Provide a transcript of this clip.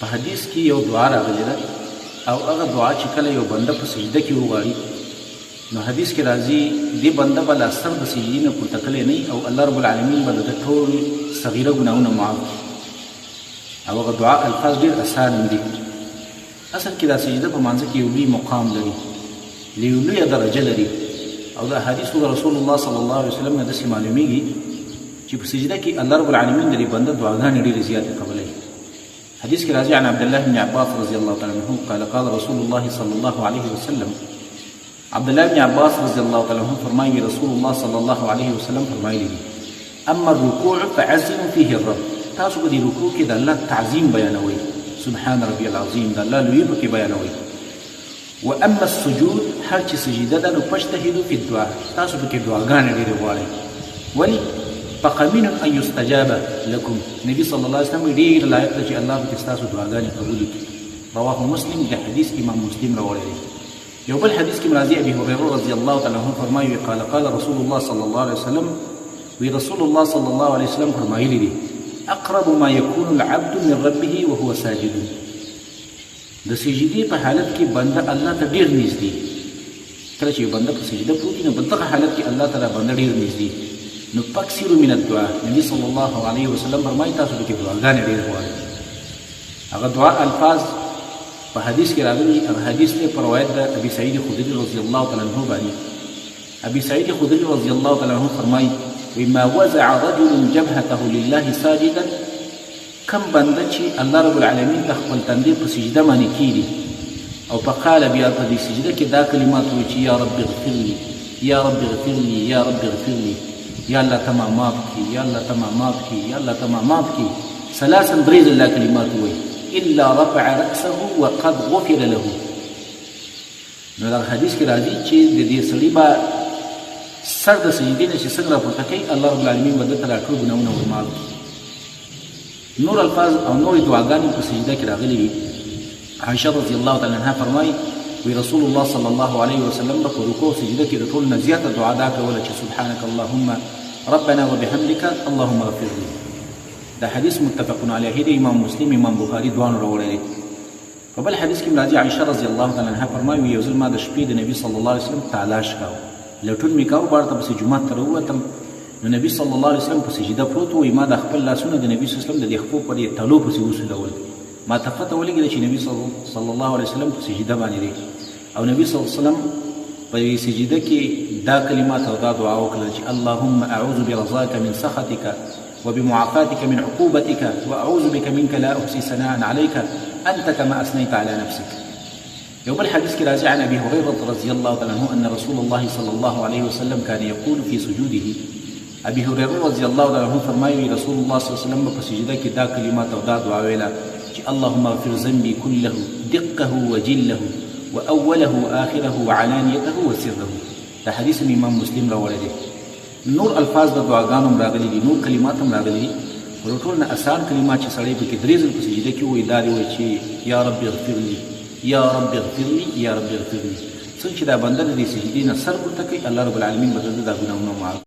په حدیث کې یو دعا راغلی ده او هغه دعا چې کله یو بنده په سجده کې وغواړي نو حدیث کې راځي دې بنده به لا سر د سجدې نه پورته کلی نه او الله رب العالمین به د ټول صغیره ګناهونه معاف کړي او هغه دعا الفاظ ډېر اسان دي. اصل کې دا سجده په مانځه کې یو لوی مقام لري، یو لویه درجه لري او د احادیثو د رسول الله صلی الله علیه وسلم نه داسې معلومیږي چې په سجده کې الله رب العالمین د دې بنده دعاګانې ډېرې زیاتې قبلوي. حديث كي راجع عن عبد الله بن عباس رضي الله تعالى عنه قال قال رسول الله صلى الله عليه وسلم عبد الله بن عباس رضي الله تعالى عنه فرمائي رسول الله صلى الله عليه وسلم فرمائي لي أما الركوع فعزموا فيه الرب تاسو بدي ركوع كده الله تعظيم بيانوي سبحان ربي العظيم ده الله لوي بكي بيانوي. وأما السجود هرچ سجده ده فاجتهدوا في الدعاء تاسو بكي دعاګانې ډېرې غواړئ ولي فقمن ان يستجاب لكم. نبي صلى الله عليه وسلم ډېر لایق ده چې الله به ستاسو دعاګانې قبول کړي. رواه مسلم د حدیث امام مسلم راوړی دی. یو بل حدیث کې راځي ابي هريره رضی الله تعالی عنه فرمایي قال قال رسول الله صلى الله عليه وسلم وی رسول الله صلى الله عليه وسلم فرمایلی دي اقرب ما يكون العبد من ربه وهو ساجد. د سجدې په حالت کې بنده الله ته ډېر نږدې. کله چې بنده په سجده پروت وي نو په دغه حالت کې الله تعالی بنده ډېر نږدې. نو پکثروا من الدعاء. نبی صلی الله علیه وسلم فرمایي تاسو به کې دعاګانې ډېر غواړئ. هغه دعا الفاظ په حدیث کې راغلي. هغه حدیث دی په روایت د ابي سعید خدری رضی الله تعالی عنه باندې. ابي سعید خدری رضی الله تعالی عنه فرمایي وما وزع رجل جبهته لله ساجدا کم بنده چې الله رب العالمین ته خپل تندی په سجده باندې کیږي او فقال بیا په دې سجده کې دا کلمات وایي چې یا رب اغفر لي یا رب اغفر لي یا رب اغفر لي یا الله تمام معاف کی یا الله تمام معاف کی یا الله تمام معاف کی ثلاثا دريز الله كلمات وي الا رفع راسه وقد غفر له. نو دا حدیث کې راځي چې د دې سړي با سر د سجدې نه چې څنګه راپورته کوي الله رب العالمین به دته ټول ګناهونه ورمعاف کړي. نور الفاظ او نور دعاګانې په سجده کې راغلي دي. عائشه رضی الله تعالی عنها فرمایي وی رسول الله صلی الله علیه وسلم په رکوع سجده کې د ټول نه زیاته دعا دا کوله چې سبحانك اللهم ربنا وبحمدك اللهم اغفر لي. دا حدیث متفق علیه دی. امام مسلم امام بخاری دوانو راوړی دی. په بل حدیث کې راځي عائشه رضی الله تعالی عنها فرمایي یو ځل ما د شپې د نبی صلی الله علیه وسلم تلاش کاوه لټون مې کاوه بار ته پسې جومات ته راووتم نو نبی صلی الله علیه وسلم په سجده پروت و. ما د خپل لاسونه د نبی صلی الله علیه وسلم د خپو په دې تلو پسې وسولول. ما ته پته ولګېده چې نبی صلی الله علیه وسلم په سجده باندې دی او نبی صلی الله علیه وسلم په سجده کې دا کلمات او دا دعا وکړه چې اللهم اعوذ برضاك من سخطك وبمعافاتك من عقوبتك واعوذ بك منك لا احصي ثناء عليك انت كما اثنيت على نفسك. يوم الحديث كي راجع عن ابي هريره رضي الله تعالى عنه ان رسول الله صلى الله عليه وسلم كان يقول في سجوده. ابي هريره رضي الله تعالى عنه فرمایي رسول الله صلى الله عليه وسلم په سجده کې دا کلمات او دا دعا ویله چې اللهم اغفر ذنبي كله دقه وجله واوله واخره وعلانيته وسره. دا حدیث امام مسلم راوړی دی. نور الفاظ د دعاګانو راغلي دي، نور کلمات هم راغلي دي. ورټول نه آسان کلمات چې سړی پکې درې ځل په سجده کې وایي دا دی وایي چې یا رب اغفر لي یا رب اغفر لي یا رب اغفر لي. څنګه چې دا بنده د دې سجدې نه سر پورته کوي الله رب العالمین به د ده دا ګناهونه معاف